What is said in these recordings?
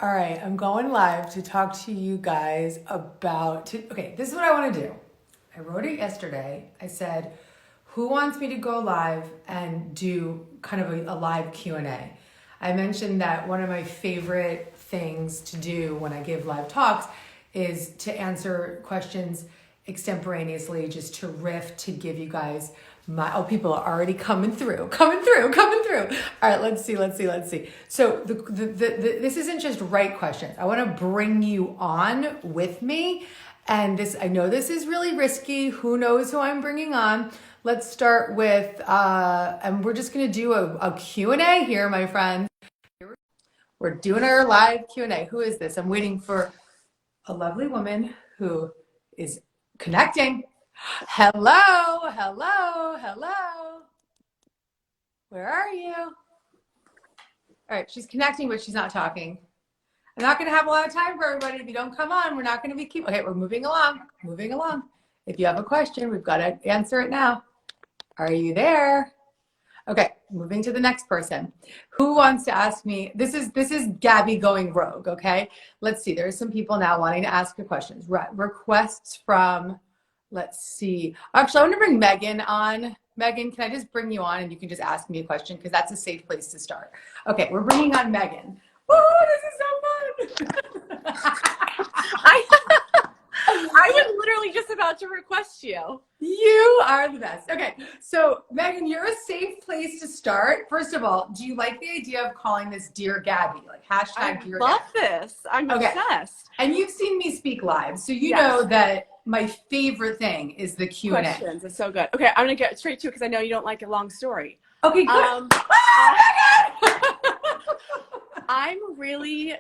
All right, I'm going live to talk to you guys about. Okay, this is what I want to do. I wrote it yesterday. I said, "Who wants me to go live and do kind of a live Q&A?" I mentioned that one of my favorite things to do when I give live talks is to answer questions extemporaneously, just to riff, to give you guys people are already coming through. All right, let's see. So this isn't just right questions. I want to bring you on with me. And I know this is really risky. Who knows who I'm bringing on? Let's start with, and we're just going to do a Q&A here, my friends. We're doing our live Q&A. Who is this? I'm waiting for a lovely woman who is connecting. Hello. Where are you? All right, she's connecting, but she's not talking. I'm not going to have a lot of time for everybody. If you don't come on, we're not going to be okay, we're moving along. If you have a question, we've got to answer it now. Are you there? Okay, moving to the next person. Who wants to ask me? This is Gabby going rogue, okay? Let's see. There's some people now wanting to ask you questions. Requests from, let's see. Actually, I want to bring Meghan on. Meghan, can I just bring you on and you can just ask me a question? Because that's a safe place to start. Okay, we're bringing on Meghan. Woo, this is so fun. I was literally just about to request you. You are the best. Okay, so Meghan, you're a safe place to start. First of all, do you like the idea of calling this Dear Gabby? Like hashtag Dear Gabby? I love this. I'm obsessed. And you've seen me speak live, so you know that my favorite thing is the Q&A. Questions are so good. Okay, I'm gonna get straight to it because I know you don't like a long story. Okay, good. I'm really,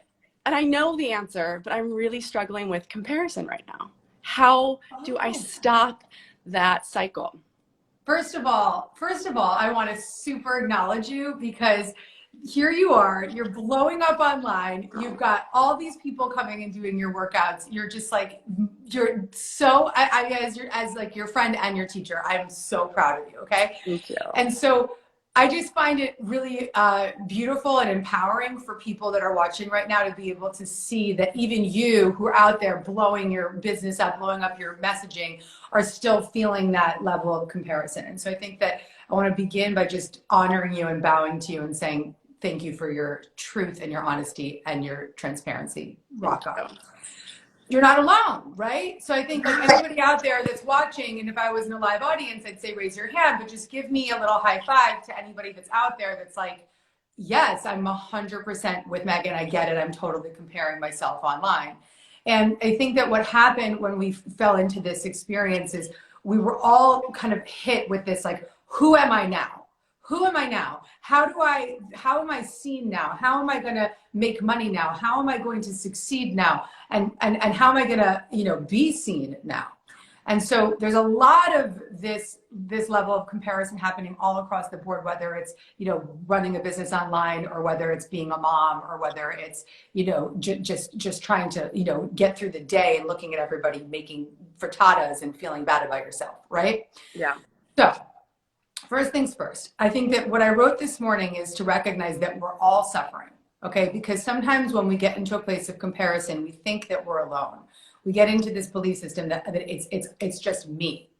and I know the answer, but I'm really struggling with comparison right now. How do I stop that cycle? First of all, I want to super acknowledge you because here you are, you're blowing up online. You've got all these people coming and doing your workouts. You're just like, you're so, as like your friend and your teacher, I'm so proud of you. Okay. Thank you. And so I just find it really beautiful and empowering for people that are watching right now to be able to see that even you who are out there blowing your business up, blowing up your messaging, are still feeling that level of comparison. And so I think that I want to begin by just honoring you and bowing to you and saying thank you for your truth and your honesty and your transparency. Rock on. You're not alone, right? So I think like anybody out there that's watching, and if I was in a live audience, I'd say raise your hand, but just give me a little high five to anybody that's out there that's like, yes, I'm 100% with Meghan. I get it. I'm totally comparing myself online. And I think that what happened when we fell into this experience is we were all kind of hit with this, like, who am I now? Who am I now? How am I seen now? How am I going to make money now? How am I going to succeed now? And how am I going to, be seen now? And so there's a lot of this level of comparison happening all across the board, whether it's, running a business online, or whether it's being a mom, or whether it's, just trying to, get through the day and looking at everybody making frittatas and feeling bad about yourself. Right? Yeah. So first things first, I think that what I wrote this morning is to recognize that we're all suffering, okay? Because sometimes when we get into a place of comparison, we think that we're alone. We get into this belief system that it's just me.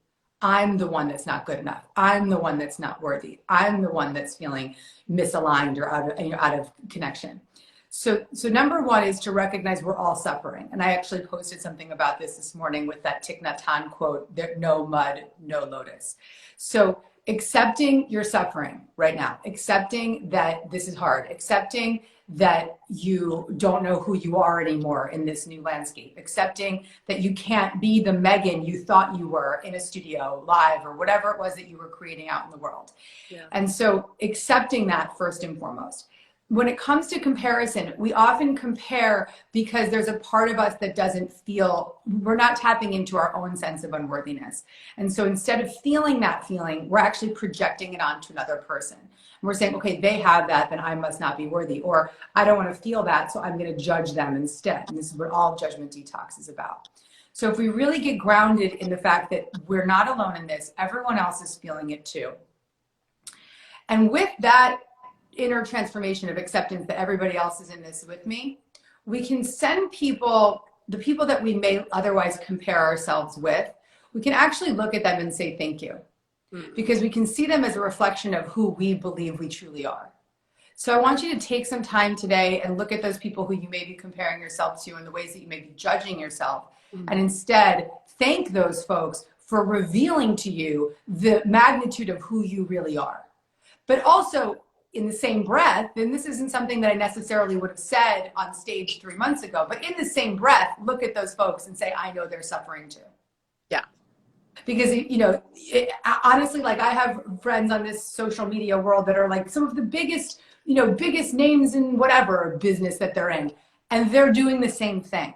I'm the one that's not good enough. I'm the one that's not worthy. I'm the one that's feeling misaligned or out of connection. So number one is to recognize we're all suffering. And I actually posted something about this morning with that Thich Nhat Hanh quote, that no mud, no lotus. So accepting your suffering right now, accepting that this is hard, accepting that you don't know who you are anymore in this new landscape, accepting that you can't be the Meghan you thought you were in a studio live or whatever it was that you were creating out in the world. Yeah. And so accepting that first and foremost. When it comes to comparison, we often compare because there's a part of us that doesn't feel, we're not tapping into our own sense of unworthiness. And so instead of feeling that feeling, we're actually projecting it onto another person. And we're saying, okay, they have that, then I must not be worthy. Or I don't want to feel that, so I'm going to judge them instead. And this is what all judgment detox is about. So if we really get grounded in the fact that we're not alone in this, everyone else is feeling it too. And with that inner transformation of acceptance that everybody else is in this with me, we can send people, the people that we may otherwise compare ourselves with, we can actually look at them and say thank you, because we can see them as a reflection of who we believe we truly are. So I want you to take some time today and look at those people who you may be comparing yourself to and the ways that you may be judging yourself, and instead thank those folks for revealing to you the magnitude of who you really are. But also, in the same breath, and this isn't something that I necessarily would have said on stage 3 months ago, but in the same breath, look at those folks and say, I know they're suffering too. Yeah. Because, you know, honestly, like I have friends on this social media world that are like some of the biggest, you know, biggest names in whatever business that they're in, and they're doing the same thing.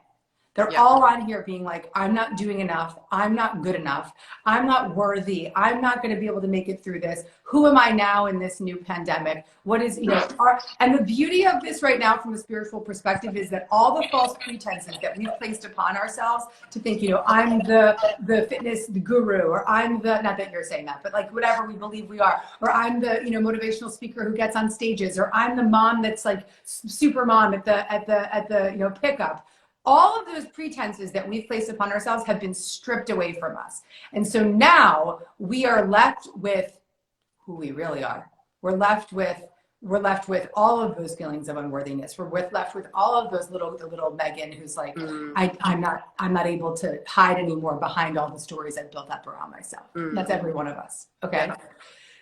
They're all on here being like, I'm not doing enough. I'm not good enough. I'm not worthy. I'm not going to be able to make it through this. Who am I now in this new pandemic? What is, you know, and the beauty of this right now from a spiritual perspective is that all the false pretenses that we've placed upon ourselves to think, you know, I'm the fitness guru, or I'm the, not that you're saying that, but like whatever we believe we are, or I'm the, you know, motivational speaker who gets on stages, or I'm the mom that's like super mom at the, you know, pickup. All of those pretenses that we've placed upon ourselves have been stripped away from us. And so now we are left with who we really are. We're left with all of those feelings of unworthiness. We're left with all of those the little Meghan who's like, I'm not able to hide anymore behind all the stories I've built up around myself. That's every one of us. Okay. Yeah.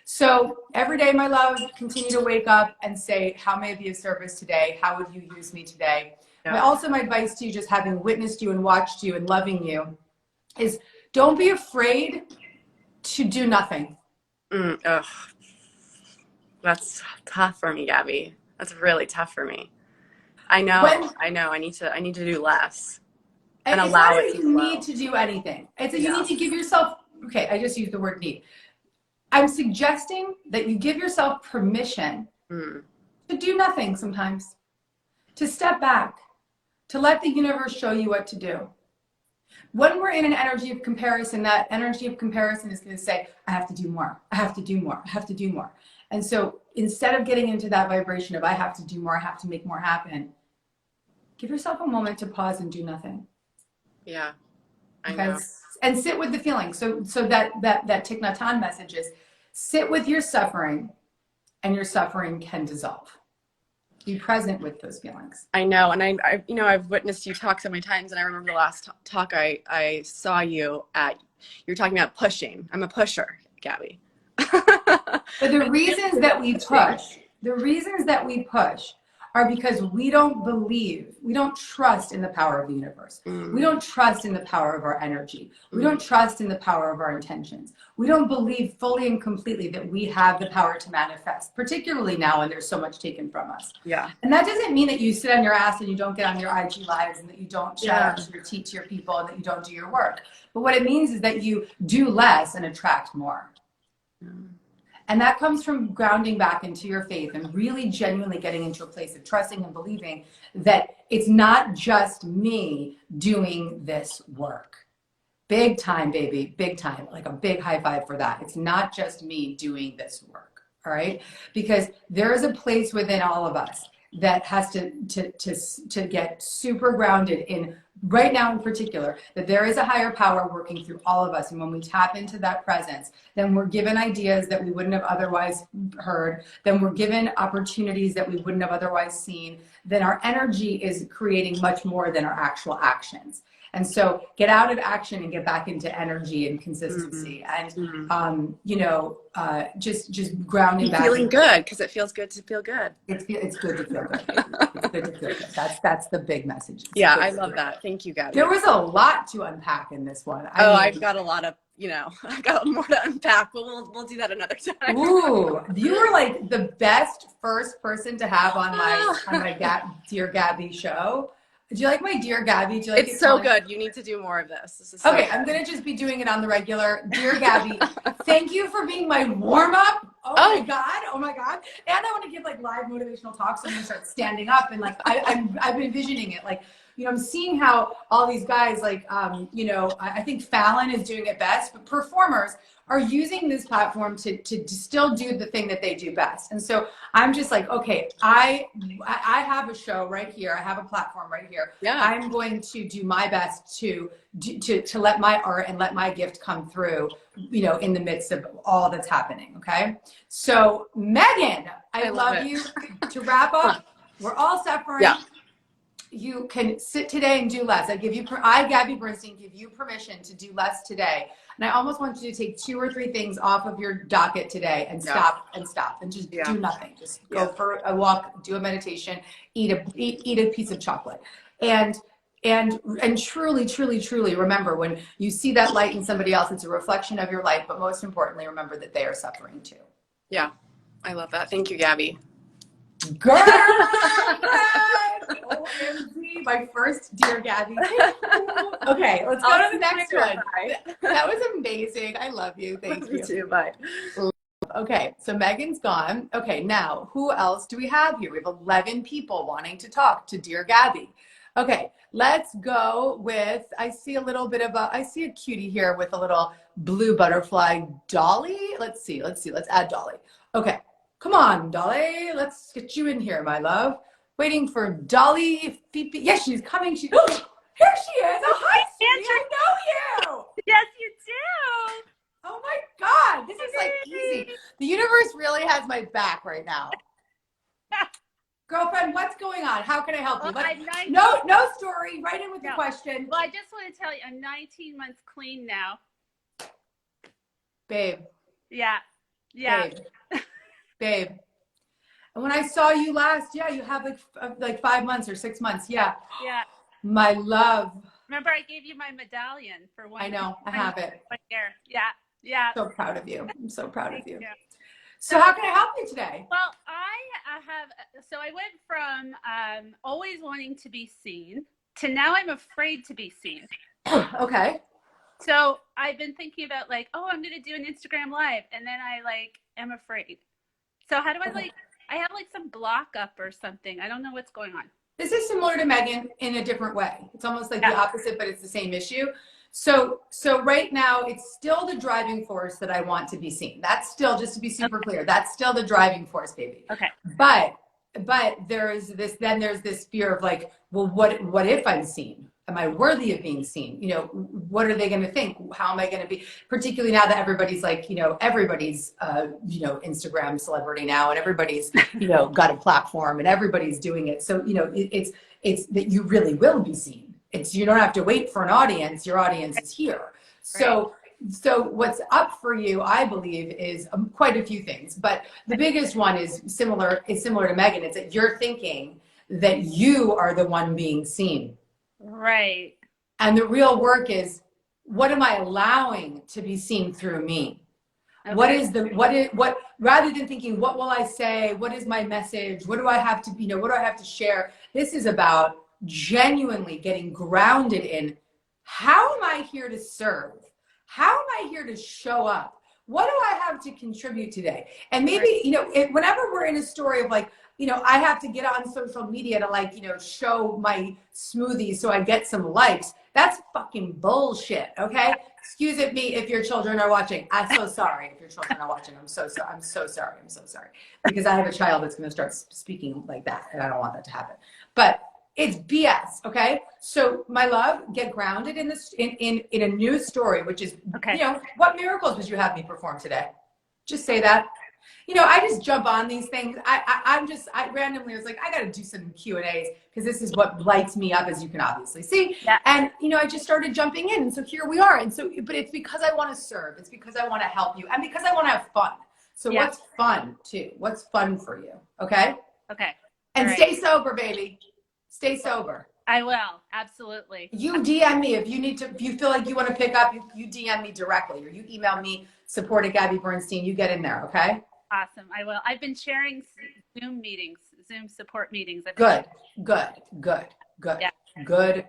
So every day, my love, continue to wake up and say, how may I be of service today? How would you use me today? Yeah. Also, my advice to you, just having witnessed you and watched you and loving you, is don't be afraid to do nothing. That's tough for me, Gabby. That's really tough for me. I know. I need to do less and allow it to flow. You need to do anything. It's you need to give yourself. Okay, I just used the word need. I'm suggesting that you give yourself permission to do nothing sometimes, to step back, to let the universe show you what to do. When we're in an energy of comparison, that energy of comparison is going to say, I have to do more, I have to do more, I have to do more. And so instead of getting into that vibration of I have to do more, I have to make more happen, give yourself a moment to pause and do nothing. Yeah, I know. And sit with the feeling. So that Thich Nhat Hanh message is, sit with your suffering, and your suffering can dissolve. Be present with those feelings. I know, and I you know, I've witnessed you talk so many times, and I remember the last talk I saw you at. You're talking about pushing. I'm a pusher, Gabby. But the reasons that we push are because we don't believe, we don't trust in the power of the universe. We don't trust in the power of our energy. We don't trust in the power of our intentions. We don't believe fully and completely that we have the power to manifest, particularly now when there's so much taken from us. Yeah. And that doesn't mean that you sit on your ass and you don't get on your IG lives, and that you don't shout out to teach your people, and that you don't do your work. But what it means is that you do less and attract more. And that comes from grounding back into your faith and really genuinely getting into a place of trusting and believing that it's not just me doing this work. Big time, baby, big time. Like a big high five for that. It's not just me doing this work, all right? Because there is a place within all of us that has to get super grounded in, right now in particular, that there is a higher power working through all of us. And when we tap into that presence, then we're given ideas that we wouldn't have otherwise heard. Then we're given opportunities that we wouldn't have otherwise seen. Then our energy is creating much more than our actual actions. And so get out of action and get back into energy and consistency. And, you know, just grounding back. Feeling good, because it feels good to feel good. It's good to feel good. It's good to feel good. That's the big message. Yeah, I love that. Thank you, Gabby. There was a lot to unpack in this one. I've got a lot of, you know, I've got more to unpack, but we'll do that another time. Ooh, you were like the best first person to have on my Dear Gabby show. Do you like my Dear Gabby? Do you like it's so good. You need to do more of this. This is so okay. good. I'm gonna just be doing it on the regular. Dear Gabby, thank you for being my warm up. Oh my god. And I want to give like live motivational talks. So I'm gonna start standing up and like I've been envisioning it. Like I'm seeing how all these guys like, I think Fallon is doing it best, but performers are using this platform to still do the thing that they do best. And so I'm just like, okay, I have a show right here. I have a platform right here. Yeah. I'm going to do my best to let my art and let my gift come through, in the midst of all that's happening. Okay. So Meghan, I love you. To wrap up, we're all suffering. Yeah. You can sit today and do less. I, Gabby Bernstein, give you permission to do less today. And I almost want you to take 2 or 3 things off of your docket today and stop and just do nothing. Just go for a walk, do a meditation, eat a piece of chocolate. And truly, truly, truly remember, when you see that light in somebody else, it's a reflection of your light. But most importantly, remember that they are suffering too. Yeah. I love that. Thank you, Gabby. Girl! OMG, my first Dear Gabby. Okay, let's go to the next one. That was amazing. I love you. Thank you. You too. Bye. Okay, so Meghan's gone. Okay, now who else do we have here? We have 11 people wanting to talk to Dear Gabby. Okay, let's go with, I see a cutie here with a little blue butterfly. Dolly? Let's see. Let's add Dolly. Okay, come on, Dolly. Let's get you in here, my love. Waiting for Dolly. Yes, she's coming. Here she is. Oh, hi, Sandra. I know you. Yes, you do. Oh my God, this is like easy. The universe really has my back right now. Girlfriend, what's going on? How can I help you? No story. Right in with the question. Well, I just want to tell you, I'm 19 months clean now. Babe. Yeah. Babe. And when I saw you last, you have like 5 months or 6 months. Yeah. My love. Remember, I gave you my medallion for one. I know. I have it. Yeah. So proud of you. I'm so proud of you. Thank you. So how can I help you today? Well, I went from always wanting to be seen to now I'm afraid to be seen. Okay. So I've been thinking about I'm going to do an Instagram live, and then I am afraid. So how do I I have some block up or something. I don't know what's going on. This is similar to Meghan in a different way. It's almost like the opposite, but it's the same issue. So right now, it's still the driving force that I want to be seen. That's still, just to be super clear, that's still the driving force, baby. Okay. But there's this fear of well, what if I'm seen? Am I worthy of being seen? What are they going to think? How am I going to be? Particularly now that everybody's everybody's Instagram celebrity now, and everybody's got a platform, and everybody's doing it. So it's that you really will be seen. You don't have to wait for an audience. Your audience is here. So what's up for you, I believe, is quite a few things. But the biggest one is similar to Meghan. It's that you're thinking that you are the one being seen. Right. And the real work is, what am I allowing to be seen through me? Okay. Rather than thinking, what will I say? What is my message? What do I have to share? This is about genuinely getting grounded in, how am I here to serve? How am I here to show up? What do I have to contribute today? And maybe, whenever we're in a story of I have to get on social media to show my smoothies so I get some likes. That's fucking bullshit. Okay. Excuse me if your children are watching. I'm so sorry if your children are watching. I'm so sorry. I'm so sorry. Because I have a child that's going to start speaking like that, and I don't want that to happen. But it's BS. Okay. So my love, get grounded in this, in a new story, which is, what miracles would you have me perform today? Just say that. I just jump on these things. I randomly was I got to do some Q&As because this is what lights me up, as you can obviously see. Yeah. And, I just started jumping in. And so here we are. And so, but it's because I want to serve. It's because I want to help you, and because I want to have fun. So what's fun too? What's fun for you? Okay. Okay. And stay sober, baby. Stay sober. I will. Absolutely. You DM me if you feel like you want to pick up, you DM me directly, or you email me, support@Gabby Bernstein. You get in there. Okay. Awesome. I will. I've been sharing Zoom support meetings. Good. Yeah. Good.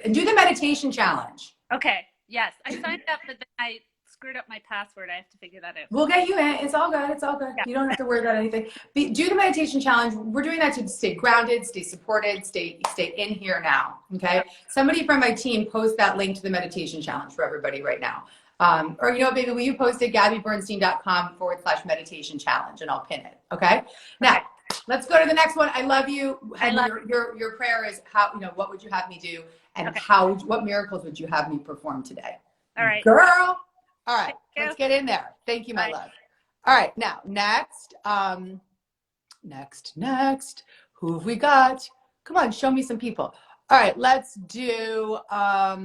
And do the meditation challenge. Okay. Yes. I signed up, but then I screwed up my password. I have to figure that out. We'll get you in. It's all good. It's all good. Yeah. You don't have to worry about anything. Do the meditation challenge. We're doing that to stay grounded, stay supported, stay in here now. Okay. Somebody from my team post that link to the meditation challenge for everybody right now. Or you know what, baby, will you post it? GabbyBernstein.com/meditation challenge, and I'll pin it. Okay. Now let's go to the next one. I love you. And your prayer is how, you know, what would you have me do, and what miracles would you have me perform today? All right. Girl. All right, let's get in there. Thank you, my love. All right, now next, next. Who have we got? Come on, show me some people. All right, let's do Oh,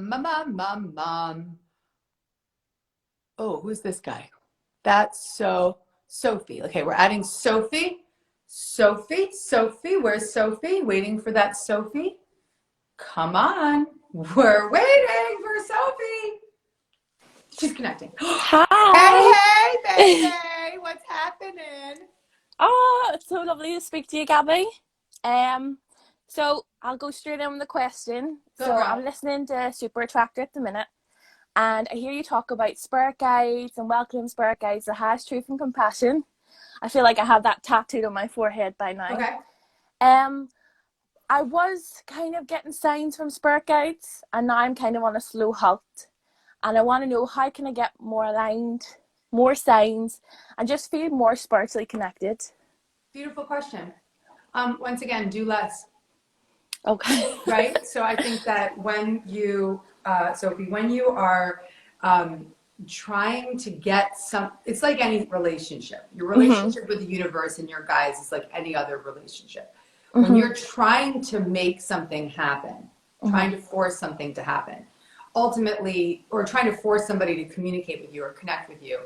who's this guy? That's Sophie. Okay, we're adding Sophie. Sophie, where's Sophie? Waiting for that Sophie. Come on, we're waiting for Sophie. She's connecting. Hi. Hey, baby. What's happening? Oh, it's so lovely to speak to you, Gabby. So I'll go straight in with the question. I'm listening to Super Attractor at the minute, and I hear you talk about spirit guides and welcoming spirit guides that has truth and compassion. I feel like I have that tattooed on my forehead by now. Okay. I was kind of getting signs from spirit guides, and now I'm kind of on a slow halt. And I want to know, how can I get more aligned, more signs, and just feel more spiritually connected? Beautiful question. Once again, do less. Okay. Right? So I think that when you, Sophie, when you are trying to get it's like any relationship. Your relationship with the universe and your guides is like any other relationship. When you're trying to make something happen, trying to force something to happen, ultimately, or trying to force somebody to communicate with you or connect with you,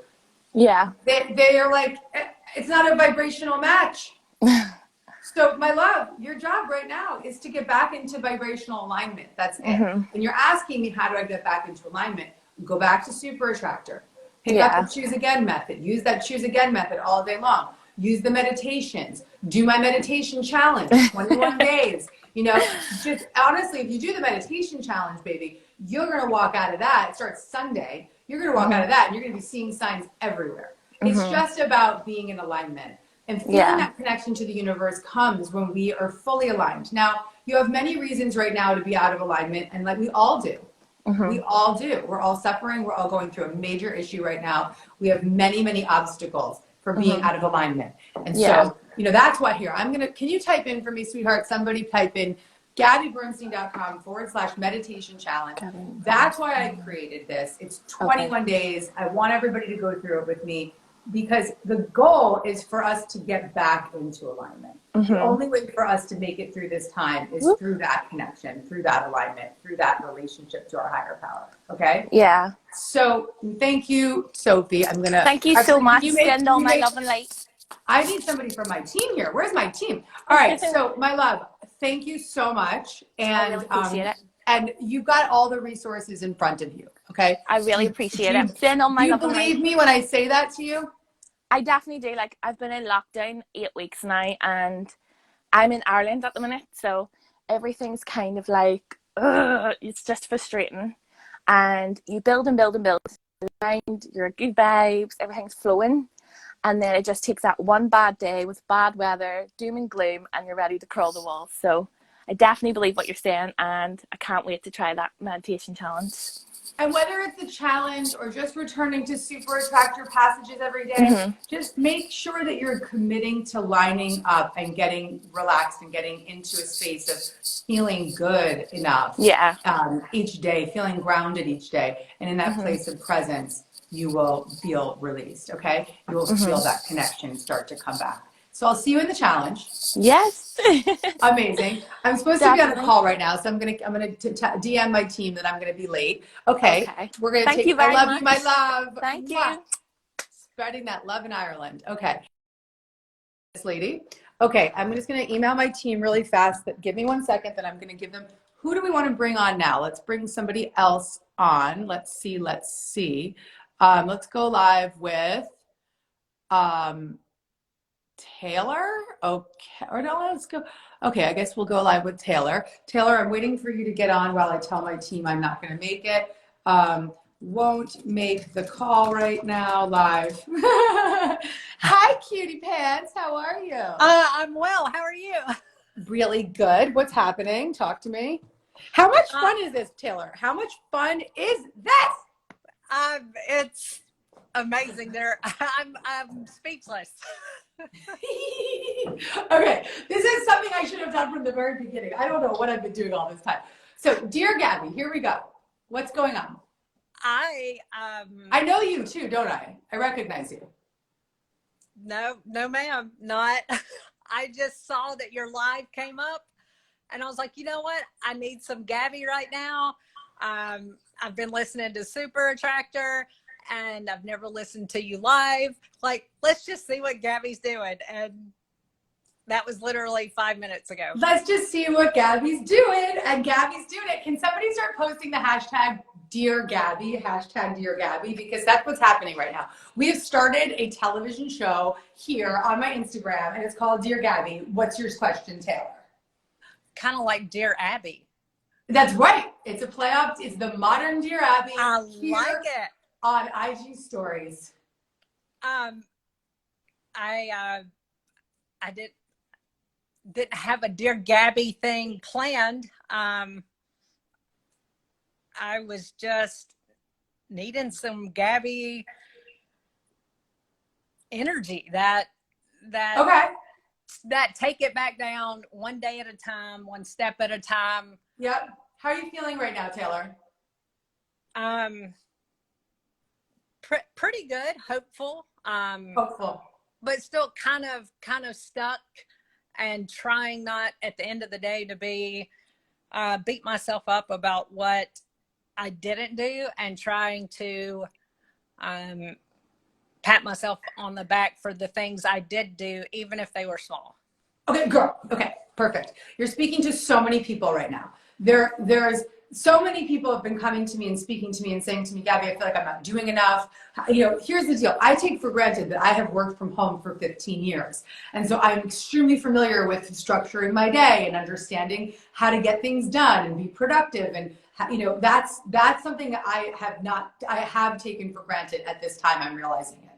they are like, it's not a vibrational match. So my love, your job right now is to get back into vibrational alignment. That's it. And you're asking me, how do I get back into alignment? Go back to Super Attractor. Pick up the choose again method. Use that choose again method all day long. Use the meditations. Do my meditation challenge, 21 days. You know, just honestly, if you do the meditation challenge, baby, you're going to walk out of that. It starts Sunday. You're going to walk out of that and you're going to be seeing signs everywhere. It's just about being in alignment. And feeling that connection to the universe comes when we are fully aligned. Now, you have many reasons right now to be out of alignment, and like we all do. We all do. We're all suffering. We're all going through a major issue right now. We have many, many obstacles for being out of alignment. And so, you know, that's why here, can you type in for me, sweetheart? Somebody type in GabbyBernstein.com/meditation challenge. That's why I created this. It's 21 days. I want everybody to go through it with me, because the goal is for us to get back into alignment. The only way for us to make it through this time is through that connection, through that alignment, through that relationship to our higher power. Okay? Yeah. So thank you, Sophie. Thank you so much. Send all my love and light. I need somebody from my team here. Where's my team? All right. So my love, thank you so much. And I really appreciate it. And you've got all the resources in front of you. Okay. I really appreciate it. Send all my love and light. Do you believe me when I say that to you? I definitely do. Like, I've been in lockdown 8 weeks now, and I'm in Ireland at the minute, so everything's kind of like, it's just frustrating. And you build and build and build. You're good vibes, everything's flowing, and then it just takes that one bad day with bad weather, doom and gloom, and you're ready to crawl the walls. So I definitely believe what you're saying, and I can't wait to try that meditation challenge. And whether it's a challenge or just returning to Super Attractor passages every day, just make sure that you're committing to lining up and getting relaxed and getting into a space of feeling good enough each day, feeling grounded each day. And in that place of presence, you will feel released, okay? You will feel that connection start to come back. So I'll see you in the challenge. Yes. Amazing. I'm supposed to be on a call right now, so I'm gonna DM my team that I'm gonna be late. Okay. We're gonna Thank you very I love much. you, my love. Thank you. Spreading that love in Ireland. Okay. This lady. Okay, I'm just gonna email my team really fast. Give me 1 second, then I'm gonna give them. Who do we want to bring on now? Let's bring somebody else on. Let's see. Let's go live with Taylor. Okay, or no, let's go. Okay, I guess we'll go live with Taylor. Taylor, I'm waiting for you to get on while I tell my team I'm not going to make it. won't make the call right now live. Hi, cutie pants. How are you? I'm well. How are you? Really good. What's happening? Talk to me. How much fun is this, Taylor? How much fun is this? It's amazing. I'm speechless. Okay, this is something I should have done from the very beginning. I don't know what I've been doing all this time. So, Dear Gabby, here we go. What's going on? I know you too, don't I? I recognize you. No, ma'am, not. I just saw that your live came up, and I was like, you know what? I need some Gabby right now. I've been listening to Super Attractor, and I've never listened to you live. Like, let's just see what Gabby's doing. And that was literally 5 minutes ago. Let's just see what Gabby's doing. And Gabby's doing it. Can somebody start posting the hashtag Dear Gabby, hashtag Dear Gabby, because that's what's happening right now. We have started a television show here on my Instagram, and it's called Dear Gabby. What's your question, Taylor? Kind of like Dear Abby. That's right. It's a play off. It's the modern Dear Abby. I like it. On IG stories. I didn't have a Dear Gabby thing planned. I was just needing some Gabby energy that take it back down one day at a time, one step at a time. Yep. How are you feeling right now, Taylor? Pretty good, hopeful. Hopeful. But still kind of stuck and trying not at the end of the day to be beat myself up about what I didn't do, and trying to pat myself on the back for the things I did do, even if they were small. Okay, girl. Okay, perfect. You're speaking to so many people right now. There's so many people have been coming to me and speaking to me and saying to me, Gabby, I feel like I'm not doing enough. You know, here's the deal. I take for granted that I have worked from home for 15 years. And so I'm extremely familiar with structuring my day and understanding how to get things done and be productive. And, you know, that's something that I have taken for granted at this time. I'm realizing it.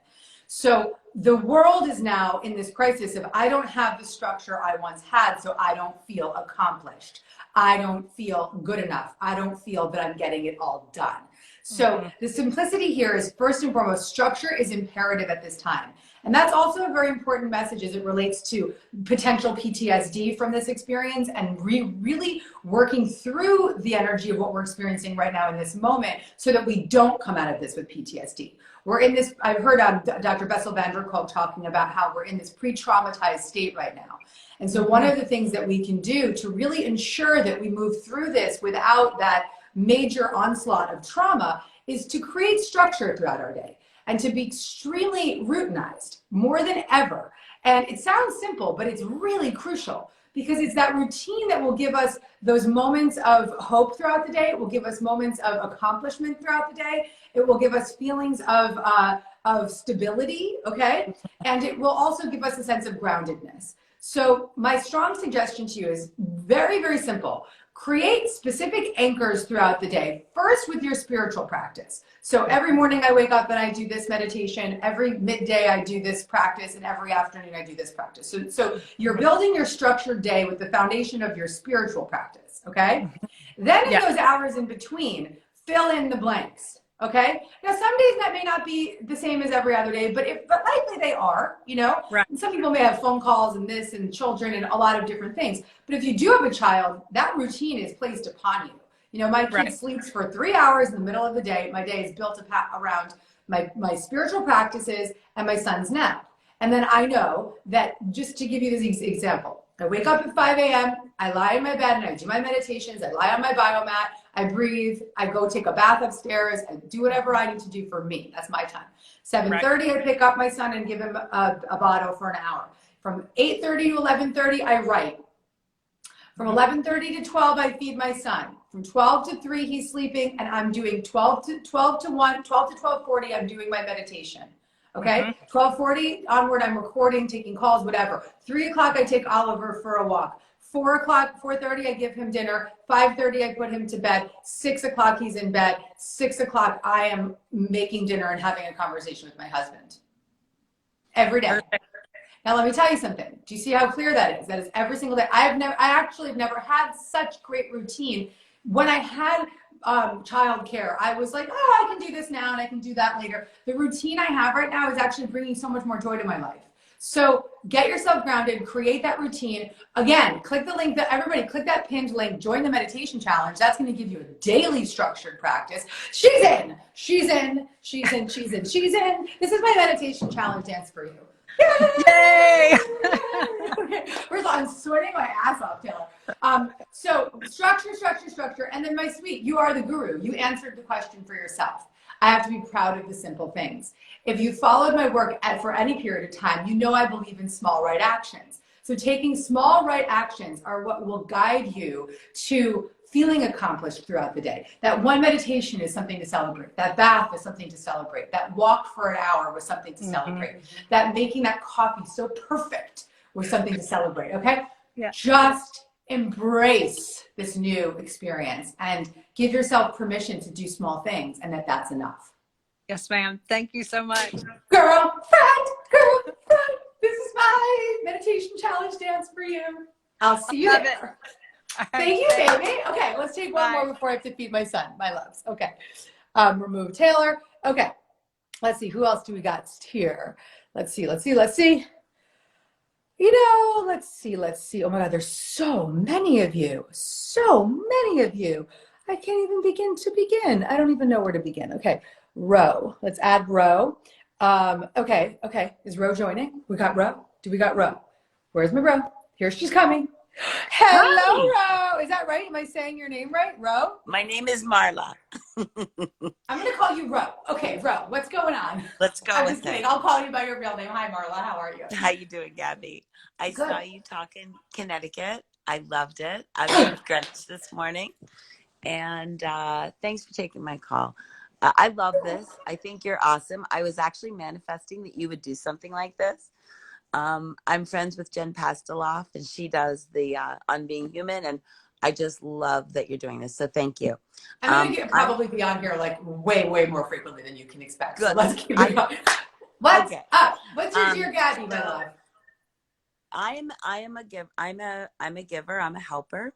So the world is now in this crisis of I don't have the structure I once had, so I don't feel accomplished. I don't feel good enough. I don't feel that I'm getting it all done. So the simplicity here is, first and foremost, structure is imperative at this time. And that's also a very important message as it relates to potential PTSD from this experience, and really working through the energy of what we're experiencing right now in this moment so that we don't come out of this with PTSD. We're in this, I've heard Dr. Bessel van der Kolk talking about how we're in this pre-traumatized state right now. And so one of the things that we can do to really ensure that we move through this without that major onslaught of trauma is to create structure throughout our day and to be extremely routinized more than ever. And it sounds simple, but it's really crucial, because it's that routine that will give us those moments of hope throughout the day. It will give us moments of accomplishment throughout the day. It will give us feelings of stability, okay? And it will also give us a sense of groundedness. So my strong suggestion to you is very, very simple. Create specific anchors throughout the day. First, with your spiritual practice. So every morning I wake up and I do this meditation. Every midday I do this practice, and every afternoon I do this practice. So you're building your structured day with the foundation of your spiritual practice, okay? Then in those hours in between, fill in the blanks. Okay. Now, some days that may not be the same as every other day, but likely they are, you know, right. And some people may have phone calls and this and children and a lot of different things. But if you do have a child, that routine is placed upon you. You know, my kid sleeps for 3 hours in the middle of the day. My day is built around my spiritual practices and my son's nap. And then I know that, just to give you this example, I wake up at 5 a.m., I lie in my bed and I do my meditations, I lie on my biomat, I breathe, I go take a bath upstairs, I do whatever I need to do for me. That's my time. 7:30, I pick up my son and give him a bottle for an hour. From 8:30 to 11:30, I write. From 11:30 to 12, I feed my son. From 12 to 3, he's sleeping, and I'm doing 12 to 1, 12 to 12:40, I'm doing my meditation. Okay, 12:40 onward, I'm recording, taking calls, whatever. 3 o'clock, I take Oliver for a walk. 4 o'clock, 4:30, I give him dinner. 5:30, I put him to bed. 6 o'clock, he's in bed. 6 o'clock, I am making dinner and having a conversation with my husband. Every day. Now, let me tell you something. Do you see how clear that is? That is every single day. I actually have never had such great routine. When I had childcare, I was like, oh, I can do this now and I can do that later. The routine I have right now is actually bringing so much more joy to my life. So get yourself grounded, create that routine. Again, click the link that everybody click that pinned link, join the meditation challenge. That's going to give you a daily structured practice. She's in. This is my meditation challenge dance for you. Yay! Okay. First of all, I'm sweating my ass off, Taylor. So structure. And then my sweet, you are the guru. You answered the question for yourself. I have to be proud of the simple things. If you followed my work for any period of time, you know I believe in small right actions. So taking small right actions are what will guide you to feeling accomplished throughout the day. That one meditation is something to celebrate. That bath is something to celebrate. That walk for an hour was something to celebrate. That making that coffee so perfect was something to celebrate, okay? Yeah. Just embrace this new experience and give yourself permission to do small things and that's enough. Yes, ma'am. Thank you so much. Girlfriend, this is my meditation challenge dance for you. I'll see you there. Thank you, baby. Okay, let's take one more before I have to feed my son, my loves. Okay, remove Taylor. Okay, let's see, who else do we got here? Let's see. You know, let's see. Oh my God, there's so many of you. I can't even begin. I don't even know where to begin. Okay, Ro. Let's add Ro. Okay. Is Ro joining? We got Ro. Do we got Ro? Where's my Ro? Here she's coming. Hello, Ro. Is that right? Am I saying your name right? Ro? My name is Marla. I'm going to call you Ro. Okay, Ro, what's going on? Let's go I'm with just kidding. it. I'll call you by your real name. Hi, Marla. How are you? How you doing, Gabby? I Good. saw you talk in Connecticut. I loved it. I was in Greenwich this morning. And thanks for taking my call. I love this. I think you're awesome. I was actually manifesting that you would do something like this. I'm friends with Jen Pasteloff, and she does the On Being Human, and I just love that you're doing this. So thank you. I'm going to probably be on here like way more frequently than you can expect. Good. So let's keep it going. What's up? What's your Dear Gabby, my love? I'm a giver. I'm a giver. I'm a helper.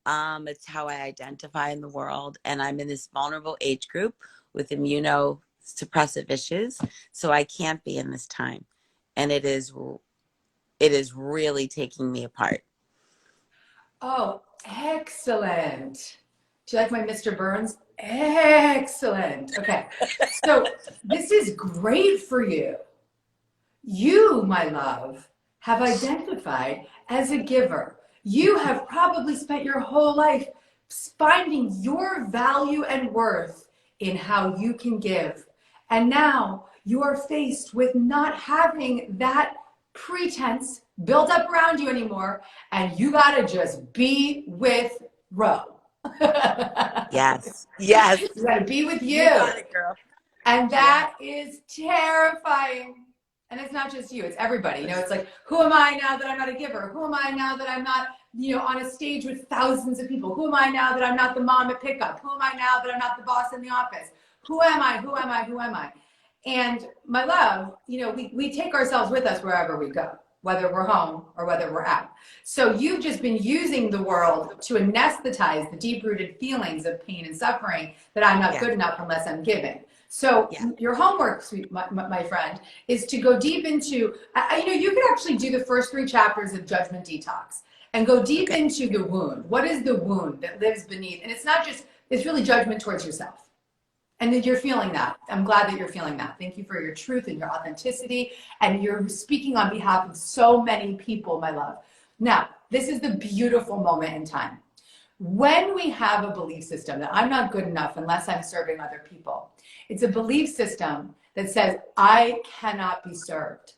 It's how I identify in the world, and I'm in this vulnerable age group with immunosuppressive issues, so I can't be in this time, and it is really taking me apart. Oh, excellent. Do you like my Mr. Burns? Excellent. Okay. So this is great for you. You, my love, have identified as a giver. You have probably spent your whole life finding your value and worth in how you can give. And now you are faced with not having that pretense built up around you anymore, and you gotta just be with Ro. Yes. You gotta be with you. You got it, girl. And that is terrifying. And it's not just you, it's everybody. You know, it's like, who am I now that I'm not a giver? Who am I now that I'm not, on a stage with thousands of people? Who am I now that I'm not the mom at pickup? Who am I now that I'm not the boss in the office? Who am I? And my love, we take ourselves with us wherever we go, whether we're home or whether we're out. So you've just been using the world to anesthetize the deep-rooted feelings of pain and suffering that I'm not good enough unless I'm giving. So your homework, sweet my friend, is to go deep into, you can actually do the first 3 chapters of Judgment Detox and go deep into the wound. What is the wound that lives beneath? And it's really judgment towards yourself. And that you're feeling that. I'm glad that you're feeling that. Thank you for your truth and your authenticity. And you're speaking on behalf of so many people, my love. Now, this is the beautiful moment in time. When we have a belief system that I'm not good enough unless I'm serving other people, it's a belief system that says I cannot be served,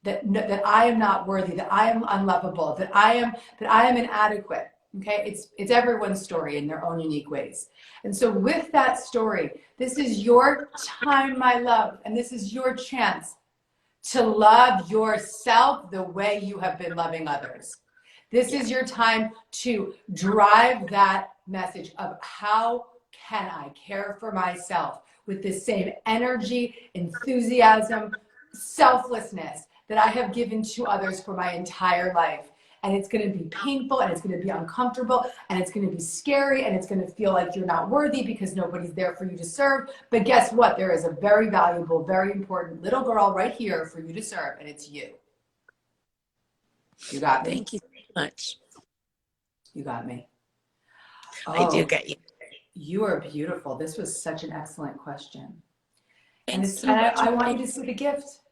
that I am not worthy, that I am unlovable, that I am inadequate. Okay, it's everyone's story in their own unique ways. And so with that story, this is your time, my love, and this is your chance to love yourself the way you have been loving others. This is your time to drive that message of how can I care for myself with the same energy, enthusiasm, selflessness that I have given to others for my entire life. And it's going to be painful, and it's going to be uncomfortable, and it's going to be scary, and it's going to feel like you're not worthy because nobody's there for you to serve. But guess what? There is a very valuable, very important little girl right here for you to serve, and it's you. You got me? Thank you so much. You got me. I do get you. You are beautiful. This was such an excellent question. Thanks And I want you to see the gift.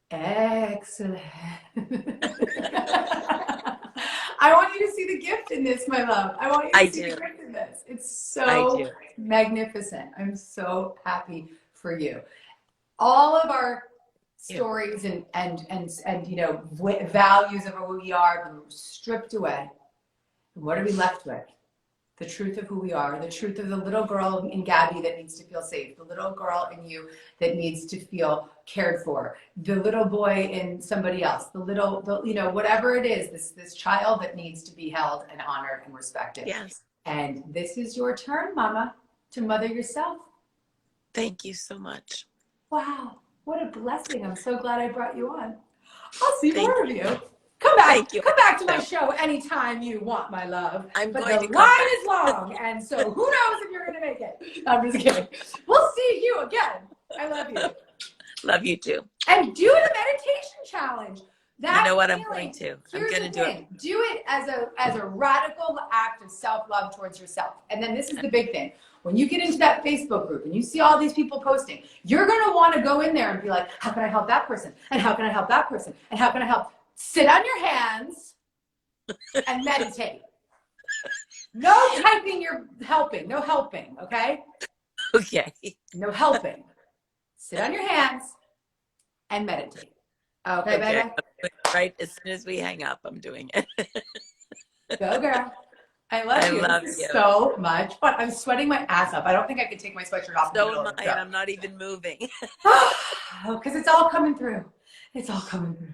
Excellent. I want you to see the gift in this, my love. I want you to see the gift in this. It's so magnificent. I'm so happy for you. All of our stories and you know, values of who we are have been stripped away. And what are we left with? The truth of who we are, the truth of the little girl in Gabby that needs to feel safe, the little girl in you that needs to feel cared for, the little boy in somebody else, you know, whatever it is, this child that needs to be held and honored and respected. Yes. And this is your turn, Mama, to mother yourself. Thank you so much. Wow, what a blessing. I'm so glad I brought you on. I'll see more of you. Come back. Come back to my show anytime you want, my love. But the line is long, and so who knows if you're going to make it. I'm just kidding. We'll see you again. I love you. Love you too. And do the meditation challenge. You know what? I'm going to. I'm going to do it. Do it as a radical act of self-love towards yourself. And then this is the big thing. When you get into that Facebook group and you see all these people posting, you're going to want to go in there and be like, how can I help that person? And how can I help that person? And how can I help? Sit on your hands and meditate. No typing, you're helping. No helping, okay? Okay. No helping. Sit on your hands and meditate. Okay, baby? Right as soon as we hang up, I'm doing it. Go, girl. I love you. Love this is you. so much fun. I'm sweating my ass off. I don't think I could take my sweatshirt off. So am I, and I'm not even moving. Because it's all coming through. It's all coming through.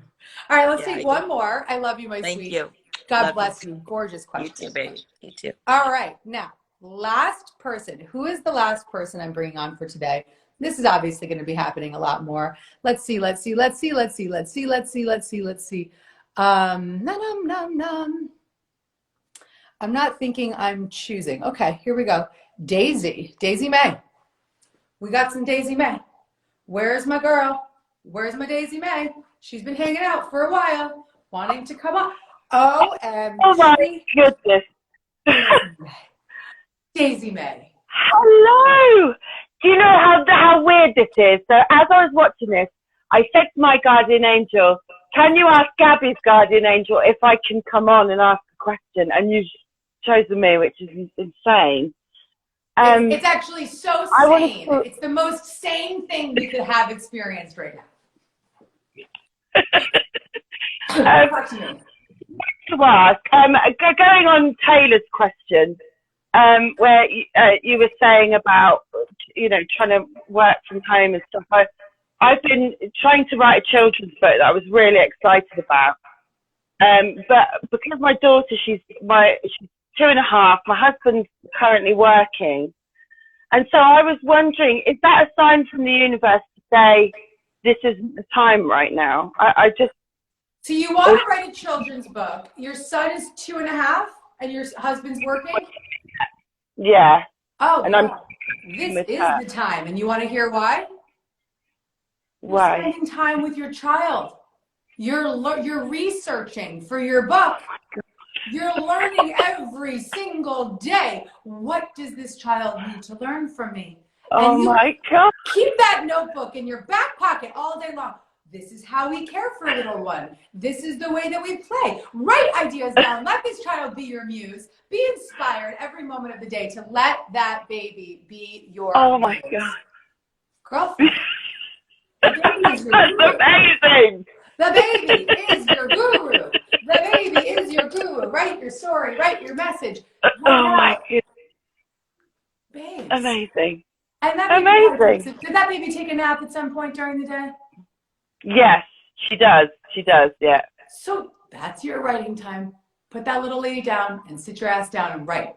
All right, let's take one more. I love you, my sweet. Thank you. God bless you. Gorgeous question. You too, baby. You too. All right, now, last person. Who is the last person I'm bringing on for today? This is obviously going to be happening a lot more. Let's see. I'm not thinking, I'm choosing. Okay, here we go. Daisy May. We got some Daisy May. Where's my girl? Where's my Daisy May? She's been hanging out for a while, wanting to come up. OMG. Oh my goodness. Daisy May. Hello. Do you know how weird this is? So as I was watching this, I said to my guardian angel, can you ask Gabby's guardian angel if I can come on and ask a question? And you've chosen me, which is insane. It's actually so sane. It's the most sane thing we could have experienced right now. To ask, going on Taylor's question, where you were saying about, you know, trying to work from home and stuff. I've been trying to write a children's book that I was really excited about. But because my daughter, she's 2.5, my husband's currently working. And so I was wondering, is that a sign from the universe to say, this isn't the time right now? So you want to write a children's book. Your son is 2.5 and your husband's working? Yeah. Oh, and this is the time. And you want to hear why? Why? You're spending time with your child. You're researching for your book. You're learning every single day. What does this child need to learn from me? Oh my God. Keep that notebook in your back pocket all day long. This is how we care for a little one. This is the way that we play. Write ideas down. Let this child be your muse. Be inspired every moment of the day to let that baby be your Oh my muse. God. Girlfriend. That's amazing. The baby is your guru. The baby is your guru. Write your story. Write your message. Oh my goodness. Babes. Amazing. And that baby, did that baby take a nap at some point during the day? Yes, she does. She does, yeah. So that's your writing time. Put that little lady down and sit your ass down and write.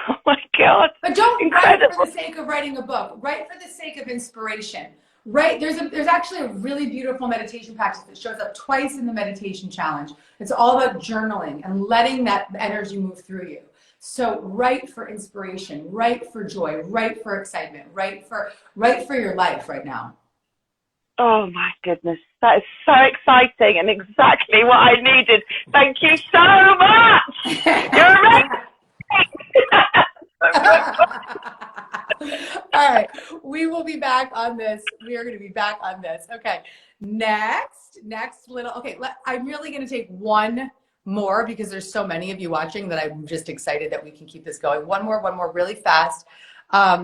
Oh my God. But don't Incredible. write for the sake of writing a book. Write for the sake of inspiration. Right? There's actually a really beautiful meditation practice that shows up twice in the meditation challenge. It's all about journaling and letting that energy move through you. So write for inspiration, write for joy, write for excitement, write for your life right now. Oh my goodness. That is so exciting and exactly what I needed. Thank you so much. You're amazing. All right, we will be back on this. We are going to be back on this. Okay, next little. Okay, I'm really going to take one more because there's so many of you watching that I'm just excited that we can keep this going. One more, really fast. I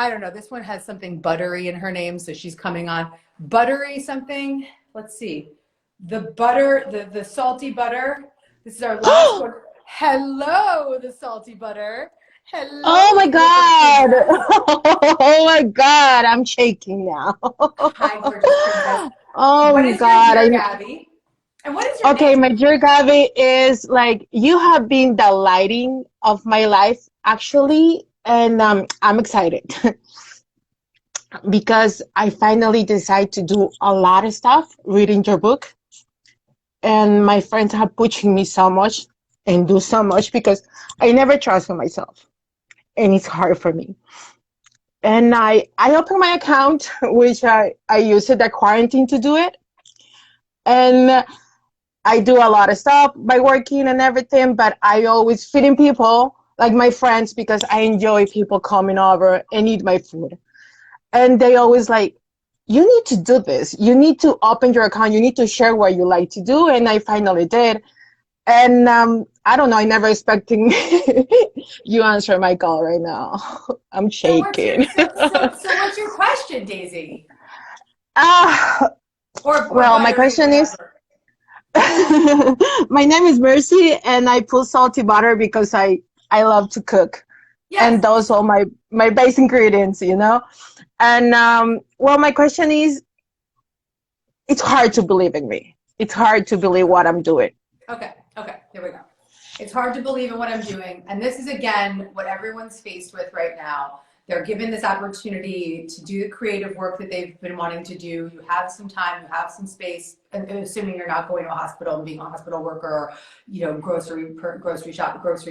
don't know. This one has something buttery in her name, so she's coming on. Buttery something. Let's see. The butter, the salty butter. This is our last one. Hello, the salty butter. Hello. Oh my God. Oh my God. I'm shaking now. Hi, gorgeous princess. Oh What my is God. your Dear Gabby? And what is your Okay, name? my Dear Gabby is like, you have been the lighting of my life, actually. And I'm excited because I finally decided to do a lot of stuff reading your book. And my friends are pushing me so much and do so much because I never trust in myself. And it's hard for me. And I opened my account, which I used the quarantine to do it. And I do a lot of stuff by working and everything, but I always feeding people, like my friends, because I enjoy people coming over and eat my food. And they always like, you need to do this. You need to open your account. You need to share what you like to do. And I finally did. And I don't know, I never expecting you answer my call right now. I'm shaking. So what's your question, Daisy? Well, my question is, my name is Mercy, and I put salty butter because I love to cook. Yes. And those are my base ingredients, you know? And well, my question is, it's hard to believe in me. It's hard to believe what I'm doing. Okay, here we go. It's hard to believe in what I'm doing. And this is, again, what everyone's faced with right now. They're given this opportunity to do the creative work that they've been wanting to do. You have some time, you have some space, assuming you're not going to a hospital and being a hospital worker or, you know, grocery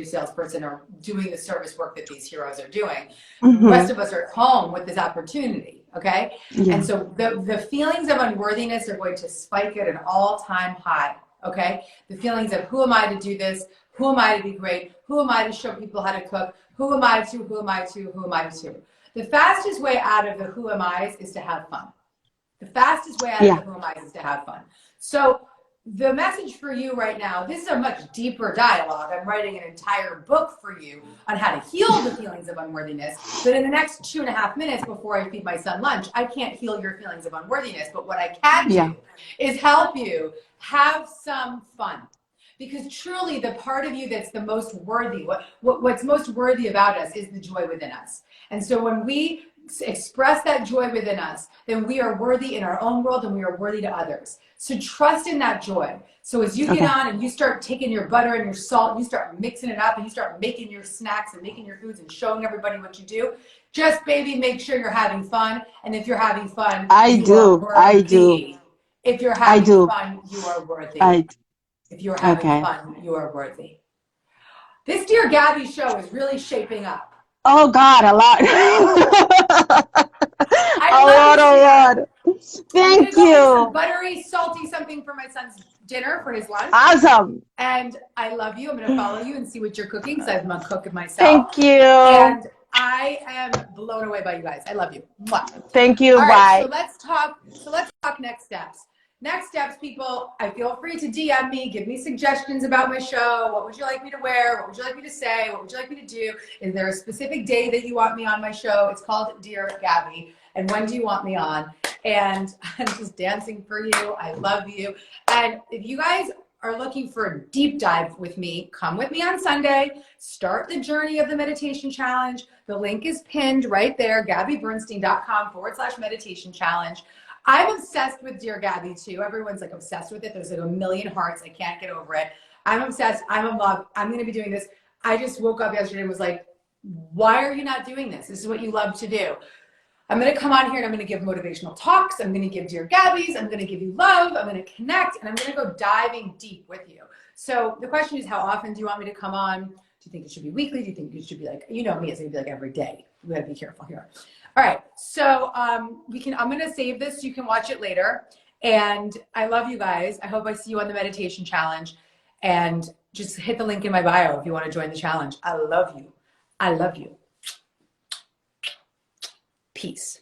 salesperson or doing the service work that these heroes are doing. Mm-hmm. The rest of us are at home with this opportunity, okay? Yeah. And so the feelings of unworthiness are going to spike at an all-time high, okay? The feelings of who am I to do this? Who am I to be great? Who am I to show people how to cook? Who am I to? Who am I to? Who am I to? The fastest way out of the who am I's is to have fun. The fastest way out of the who am I's is to have fun. So the message for you right now, this is a much deeper dialogue. I'm writing an entire book for you on how to heal the feelings of unworthiness. But in the next 2.5 minutes before I feed my son lunch, I can't heal your feelings of unworthiness. But what I can do is help you have some fun. Because truly the part of you that's the most worthy, what's most worthy about us is the joy within us. And so when we express that joy within us, then we are worthy in our own world and we are worthy to others. So trust in that joy. So as you get on and you start taking your butter and your salt, and you start mixing it up and you start making your snacks and making your foods and showing everybody what you do, just baby, make sure you're having fun. And if you're having fun, I do. If you're having fun, you are worthy. If you're having fun, you are worthy. This Dear Gabby show is really shaping up. Oh God, a lot. a lot. Thank you. Make some buttery, salty something for my son's dinner for his lunch. Awesome. And I love you. I'm going to follow you and see what you're cooking because I'm a cook myself. Thank you. And I am blown away by you guys. I love you. Mwah. Thank you. All bye. Right, so let's talk next steps. Next steps, people, I feel free to DM me, give me suggestions about my show. What would you like me to wear? What would you like me to say? What would you like me to do? Is there a specific day that you want me on my show? It's called Dear Gabby. And when do you want me on? And I'm just dancing for you. I love you. And if you guys are looking for a deep dive with me, come with me on Sunday. Start the journey of the meditation challenge. The link is pinned right there, gabbybernstein.com/meditation challenge. I'm obsessed with Dear Gabby too. Everyone's like obsessed with it. There's like a million hearts. I can't get over it. I'm obsessed. I'm in love. I'm going to be doing this. I just woke up yesterday and was like, why are you not doing this? This is what you love to do. I'm going to come on here and I'm going to give motivational talks. I'm going to give Dear Gabby's. I'm going to give you love. I'm going to connect and I'm going to go diving deep with you. So the question is, how often do you want me to come on? Do you think it should be weekly? Do you think it should be like, you know me, it's going to be like every day. We got to be careful here. All right. So I'm going to save this so you can watch it later. And I love you guys. I hope I see you on the meditation challenge. And just hit the link in my bio if you want to join the challenge. I love you. I love you. Peace.